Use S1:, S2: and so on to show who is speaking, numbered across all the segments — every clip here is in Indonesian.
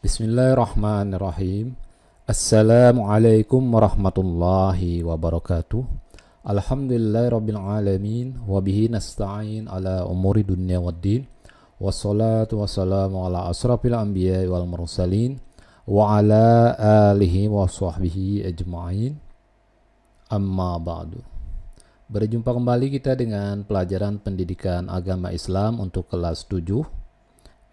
S1: Bismillahirrahmanirrahim. Assalamualaikum warahmatullahi wabarakatuh. Alhamdulillahirabbil alamin wa bihi nasta'in ala umuri dunya waddin. Wassalatu wassalamu ala asrafil anbiya'i wal mursalin wa ala alihi wa sahbihi ajma'in. Amma ba'du. Berjumpa kembali kita dengan pelajaran pendidikan agama Islam untuk kelas 7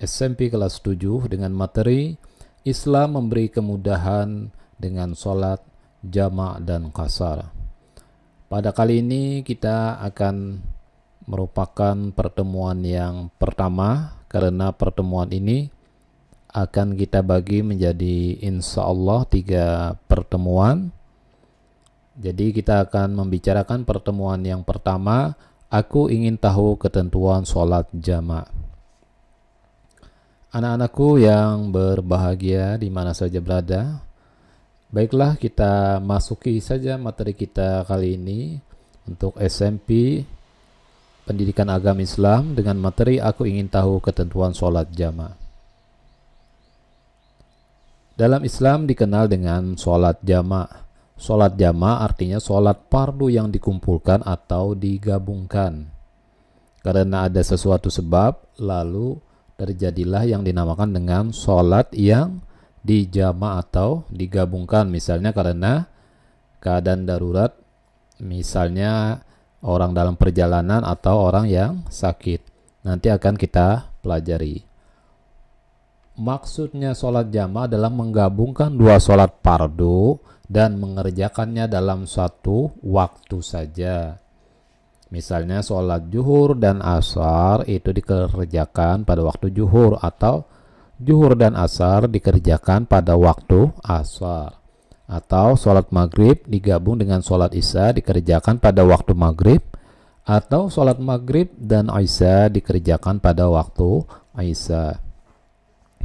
S1: SMP kelas 7 dengan materi Islam memberi kemudahan dengan sholat jamak dan qasar. Pada kali ini kita akan merupakan pertemuan yang pertama, karena pertemuan ini akan kita bagi menjadi insya Allah 3 pertemuan. Jadi kita akan membicarakan pertemuan yang pertama, aku ingin tahu ketentuan sholat jamak. Anak-anakku yang berbahagia di mana saja berada, baiklah kita masuki saja materi kita kali ini untuk SMP Pendidikan Agama Islam dengan materi aku ingin tahu ketentuan sholat jamak. Dalam Islam dikenal dengan sholat jamak. Sholat jamak artinya sholat fardu yang dikumpulkan atau digabungkan. Karena ada sesuatu sebab, lalu terjadilah yang dinamakan dengan sholat yang dijamak atau digabungkan. Misalnya karena keadaan darurat, misalnya orang dalam perjalanan atau orang yang sakit. Nanti akan kita pelajari. Maksudnya sholat jamak adalah menggabungkan 2 sholat fardu dan mengerjakannya dalam satu waktu saja. Misalnya sholat zuhur dan asar itu dikerjakan pada waktu zuhur, atau zuhur dan asar dikerjakan pada waktu asar, atau sholat maghrib digabung dengan sholat isya dikerjakan pada waktu maghrib, atau sholat maghrib dan isya dikerjakan pada waktu isya.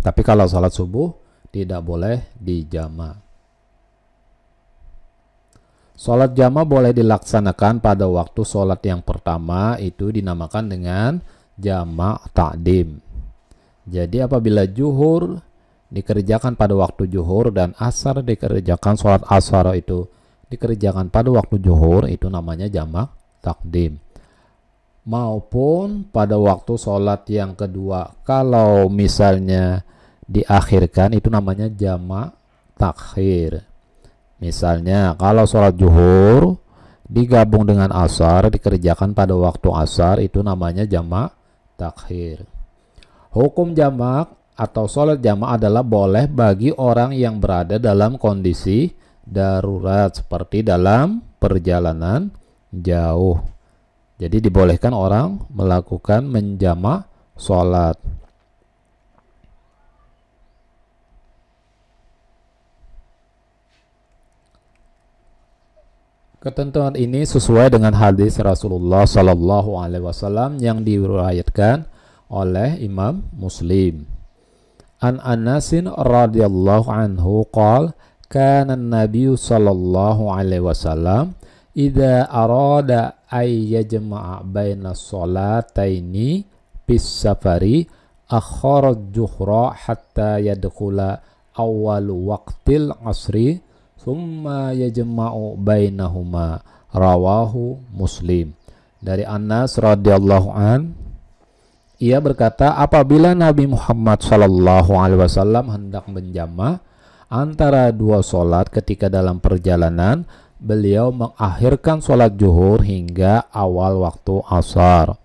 S1: Tapi kalau sholat subuh tidak boleh dijamak. Sholat jamak boleh dilaksanakan pada waktu sholat yang pertama, itu dinamakan dengan jamak takdim. Jadi apabila zuhur dikerjakan pada waktu zuhur dan asar dikerjakan, sholat asar itu dikerjakan pada waktu zuhur, itu namanya jamak takdim. Maupun pada waktu sholat yang kedua, kalau misalnya diakhirkan, itu namanya jamak takhir. Misalnya kalau sholat zuhur digabung dengan asar dikerjakan pada waktu asar, itu namanya jamak takhir. Hukum jamak atau sholat jamak adalah boleh bagi orang yang berada dalam kondisi darurat, seperti dalam perjalanan jauh. Jadi dibolehkan orang melakukan menjamak sholat. Ketentuan ini sesuai dengan hadis Rasulullah Sallallahu Alaihi Wasallam yang diriwayatkan oleh Imam Muslim. An Anasin radhiyallahu anhu qala kana an-nabiy sallallahu alaihi wasallam idza arada ay yajma'a baina sholataini bis safari akhara adh-dhuhra hatta yadkhula awwal waqtil asri thumma yajma'u bainahuma, rawahu Muslim. Dari Anas radhiyallahu an, ia berkata, apabila Nabi Muhammad sallallahu alaihi wasallam hendak menjamak antara 2 sholat ketika dalam perjalanan, beliau mengakhirkan sholat zuhur hingga awal waktu asar.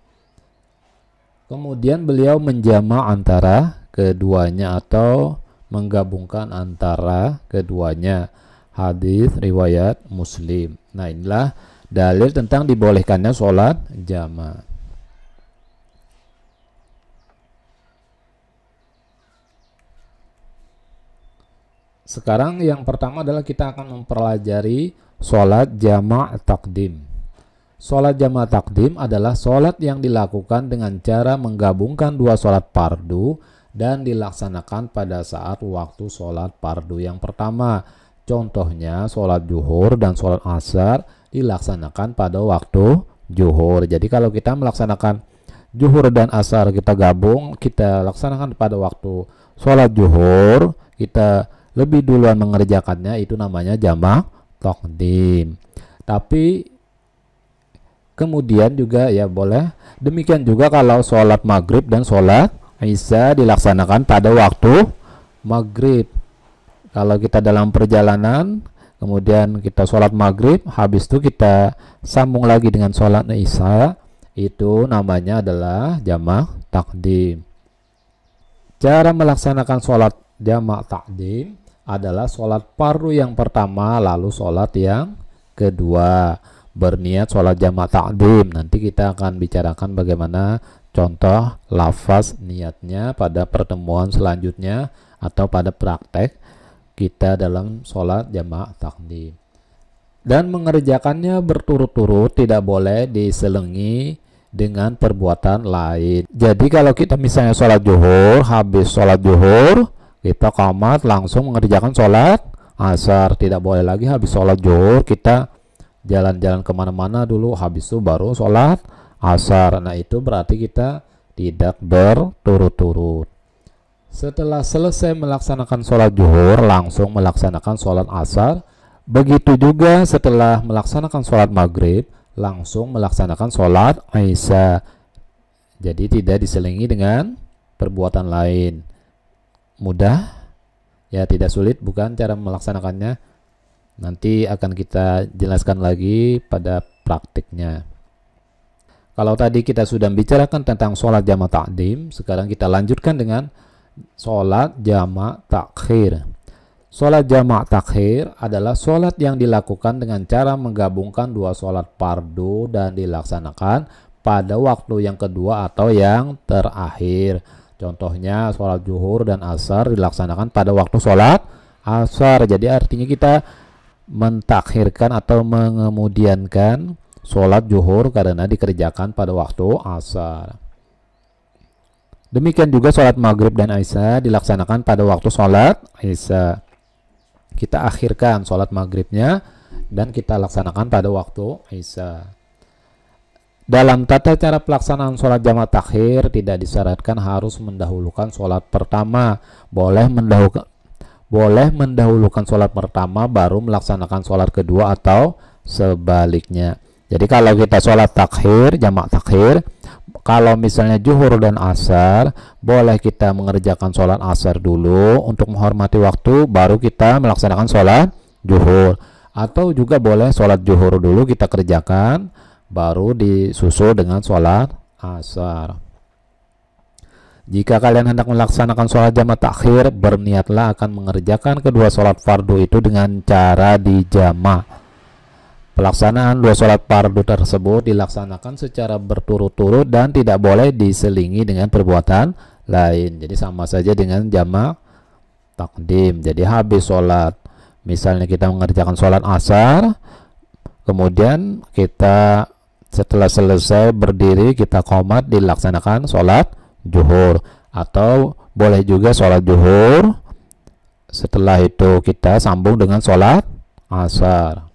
S1: Kemudian beliau menjamak antara keduanya atau menggabungkan antara keduanya. Hadis riwayat Muslim. Nah, inilah dalil tentang dibolehkannya sholat jamak. Sekarang yang pertama adalah kita akan mempelajari sholat jamak takdim. Sholat jamak takdim adalah sholat yang dilakukan dengan cara menggabungkan 2 sholat fardu dan dilaksanakan pada saat waktu sholat fardu yang pertama. Contohnya sholat zuhur dan sholat asar dilaksanakan pada waktu zuhur. Jadi kalau kita melaksanakan zuhur dan asar kita gabung, kita laksanakan pada waktu sholat zuhur, kita lebih duluan mengerjakannya, itu namanya jamak takdim. Tapi kemudian juga ya boleh demikian juga kalau sholat maghrib dan sholat isya dilaksanakan pada waktu maghrib. Kalau kita dalam perjalanan kemudian kita sholat maghrib, habis itu kita sambung lagi dengan sholat isya, itu namanya adalah jamak takdim. Cara melaksanakan sholat jamak takdim adalah sholat fardu yang pertama, lalu sholat yang kedua. Berniat sholat jamak takdim. Nanti kita akan bicarakan bagaimana contoh lafaz niatnya pada pertemuan selanjutnya atau pada praktek kita dalam sholat jamak takdim. Dan mengerjakannya berturut-turut, tidak boleh diselingi dengan perbuatan lain. Jadi kalau kita misalnya sholat zuhur, habis sholat zuhur kita qomat langsung mengerjakan sholat asar, tidak boleh lagi habis sholat zuhur kita jalan-jalan kemana-mana dulu, habis itu baru sholat asar. Nah itu berarti kita tidak berturut-turut. Setelah selesai melaksanakan sholat zuhur langsung melaksanakan sholat asar. Begitu juga setelah melaksanakan sholat maghrib langsung melaksanakan sholat isya. Jadi tidak diselingi dengan perbuatan lain. Mudah ya, tidak sulit bukan cara melaksanakannya. Nanti akan kita jelaskan lagi pada praktiknya. Kalau tadi kita sudah bicarakan tentang sholat jamak takdim, sekarang kita lanjutkan dengan sholat jamak takhir. Sholat jamak takhir adalah sholat yang dilakukan dengan cara menggabungkan dua sholat fardu dan dilaksanakan pada waktu yang kedua atau yang terakhir. Contohnya sholat zuhur dan asar dilaksanakan pada waktu sholat asar. Jadi artinya kita mentakhirkan atau mengemudiankan sholat zuhur karena dikerjakan pada waktu asar. Demikian juga sholat maghrib dan isya dilaksanakan pada waktu sholat isya. Kita akhirkan sholat maghribnya dan kita laksanakan pada waktu isya. Dalam tata cara pelaksanaan sholat jamak takhir tidak disyaratkan harus mendahulukan sholat pertama. Boleh mendahulukan sholat pertama baru melaksanakan sholat kedua atau sebaliknya. Jadi kalau kita sholat takhir, jamak takhir, kalau misalnya zuhur dan asar, boleh kita mengerjakan sholat asar dulu untuk menghormati waktu, baru kita melaksanakan sholat zuhur. Atau juga boleh sholat zuhur dulu kita kerjakan, baru disusul dengan sholat asar. Jika kalian hendak melaksanakan sholat jamak takhir, berniatlah akan mengerjakan kedua sholat fardu itu dengan cara dijamak. Pelaksanaan dua sholat fardu tersebut dilaksanakan secara berturut-turut dan tidak boleh diselingi dengan perbuatan lain. Jadi sama saja dengan jamak takdim. Jadi habis sholat, misalnya kita mengerjakan sholat asar, kemudian kita setelah selesai berdiri kita qomat dilaksanakan sholat zuhur, atau boleh juga sholat zuhur setelah itu kita sambung dengan sholat asar.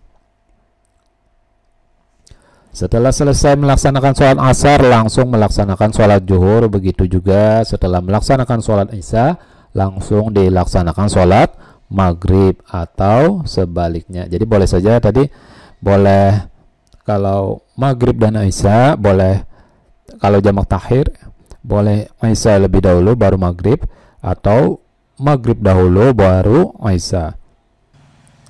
S1: Setelah selesai melaksanakan sholat asar langsung melaksanakan sholat zuhur. Begitu juga setelah melaksanakan sholat isya langsung dilaksanakan sholat maghrib atau sebaliknya. Jadi boleh saja tadi, boleh kalau maghrib dan isya, boleh kalau jamak takhir boleh isya lebih dahulu baru maghrib, atau maghrib dahulu baru isya,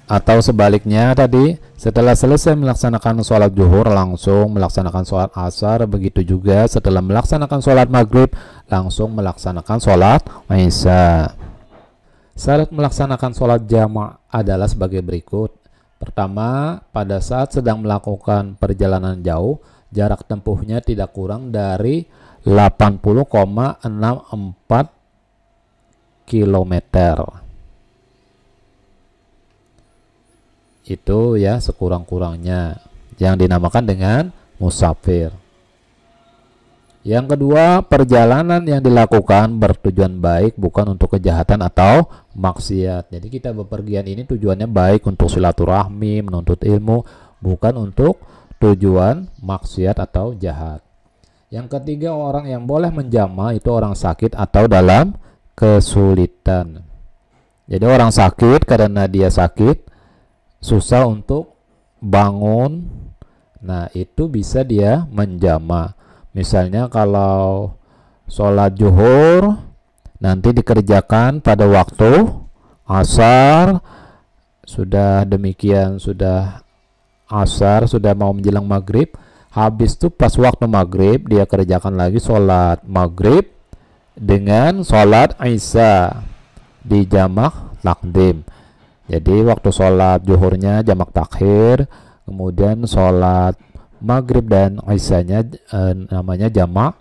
S1: atau sebaliknya tadi setelah selesai melaksanakan sholat zuhur langsung melaksanakan sholat asar. Begitu juga setelah melaksanakan sholat maghrib langsung melaksanakan sholat isya. Syarat melaksanakan sholat jamak adalah sebagai berikut. Pertama, pada saat sedang melakukan perjalanan jauh, jarak tempuhnya tidak kurang dari 80,64 km. Itu ya sekurang-kurangnya yang dinamakan dengan musafir. Yang kedua, perjalanan yang dilakukan bertujuan baik, bukan untuk kejahatan atau maksiat. Jadi kita bepergian ini tujuannya baik untuk silaturahmi, menuntut ilmu, bukan untuk tujuan maksiat atau jahat. Yang ketiga, orang yang boleh menjama itu orang sakit atau dalam kesulitan. Jadi orang sakit, karena dia sakit susah untuk bangun, nah itu bisa dia menjama. Misalnya kalau sholat zuhur nanti dikerjakan pada waktu asar, sudah demikian sudah asar, sudah mau menjelang maghrib, habis itu pas waktu maghrib dia kerjakan lagi sholat maghrib dengan sholat isya di jamak takdim. Jadi waktu sholat zuhurnya jamak takhir, kemudian sholat maghrib dan isyanya namanya jamak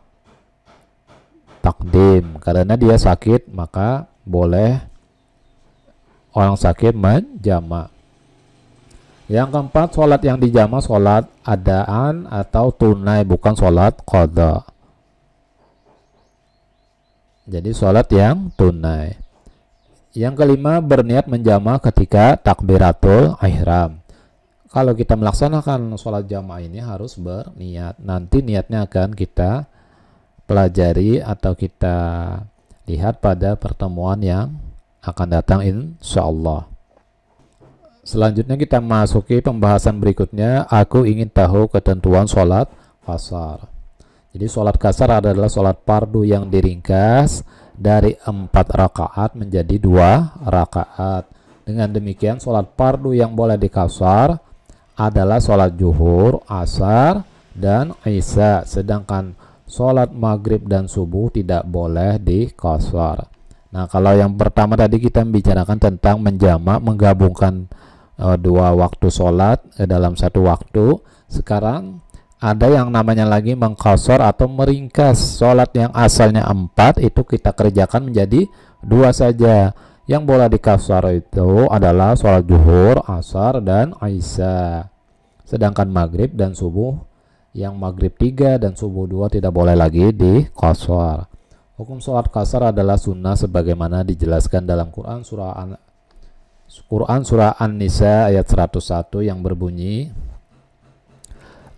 S1: takdim. Karena dia sakit, maka boleh orang sakit menjamak. Yang keempat, sholat yang dijama sholat adaan atau tunai, bukan sholat qadha. Jadi sholat yang tunai. Yang kelima, berniat menjama ketika takbiratul ihram. Kalau kita melaksanakan sholat jamaah ini harus berniat. Nanti niatnya akan kita pelajari atau kita lihat pada pertemuan yang akan datang insya Allah. Selanjutnya kita masuki pembahasan berikutnya. Aku ingin tahu ketentuan sholat qasar. Jadi sholat qasar adalah sholat fardu yang diringkas dari 4 rakaat menjadi 2 rakaat. Dengan demikian sholat fardu yang boleh dikasar adalah sholat zuhur, asar, dan isya. Sedangkan sholat maghrib dan subuh tidak boleh dikasar. Nah, kalau yang pertama tadi kita membicarakan tentang menjamak, menggabungkan 2 waktu sholat dalam 1 waktu. Sekarang ada yang namanya lagi mengqasar atau meringkas. Sholat yang asalnya 4 itu kita kerjakan menjadi 2 saja. Yang boleh dikasar itu adalah sholat zuhur, asar, dan isya. Sedangkan maghrib dan subuh, yang maghrib 3 dan subuh 2 tidak boleh lagi dikasar. Hukum sholat qasar adalah sunnah sebagaimana dijelaskan dalam Quran surah An-Nisa ayat 101 yang berbunyi,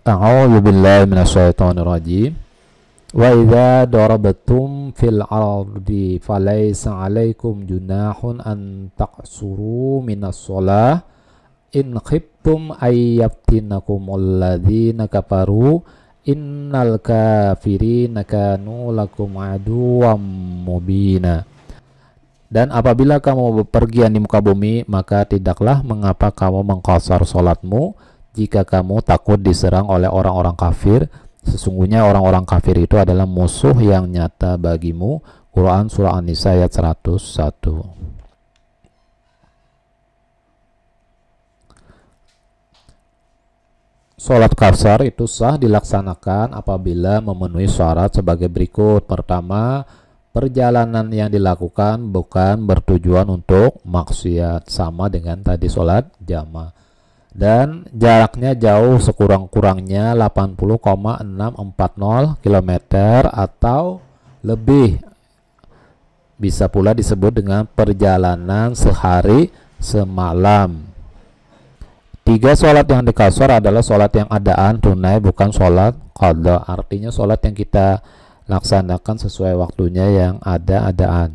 S1: A'udzu billahi minasyaitonir rajim. Wa idza darabtum fil ardi falaysa 'alaikum junahun an taqsuru minas shalah in khiftum ay yaftinakumul ladzina kafaru innal kafirina kanu lakum aduwwam mubina. Dan apabila kamu bepergian di muka bumi, maka tidaklah mengapa kamu mengqasar salatmu jika kamu takut diserang oleh orang-orang kafir. Sesungguhnya orang-orang kafir itu adalah musuh yang nyata bagimu. Quran surah An-Nisa ayat 101. Sholat qasar itu sah dilaksanakan apabila memenuhi syarat sebagai berikut. Pertama, perjalanan yang dilakukan bukan bertujuan untuk maksiat, sama dengan tadi sholat jamaah, dan jaraknya jauh sekurang-kurangnya 80,640 km atau lebih. Bisa pula disebut dengan perjalanan sehari semalam. 3, sholat yang dikasar adalah sholat yang adaan tunai, bukan sholat qadha. Artinya sholat yang kita laksanakan sesuai waktunya yang ada-adaan.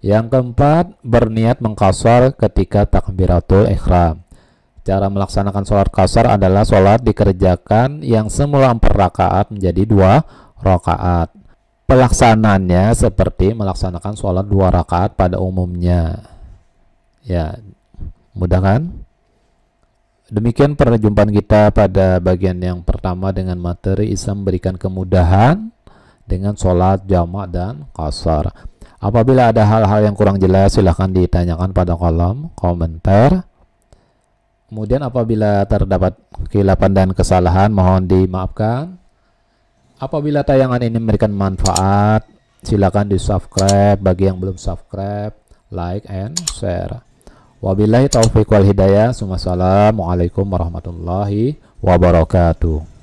S1: Yang keempat, berniat mengqasar ketika takbiratul ihram. Cara melaksanakan sholat qasar adalah sholat dikerjakan yang semula 4 rakaat menjadi 2 rakaat. Pelaksanaannya seperti melaksanakan sholat 2 rakaat pada umumnya. Ya, mudah kan? Demikian perjumpaan kita pada bagian yang pertama dengan materi Islam memberikan kemudahan dengan sholat jamak dan qasar. Apabila ada hal-hal yang kurang jelas, silahkan ditanyakan pada kolom komentar. Kemudian apabila terdapat kehilapan dan kesalahan, mohon dimaafkan. Apabila tayangan ini memberikan manfaat, silakan di subscribe. Bagi yang belum subscribe, like and share. Wabillahi taufiq wal hidayah. Wassalamualaikum warahmatullahi wabarakatuh.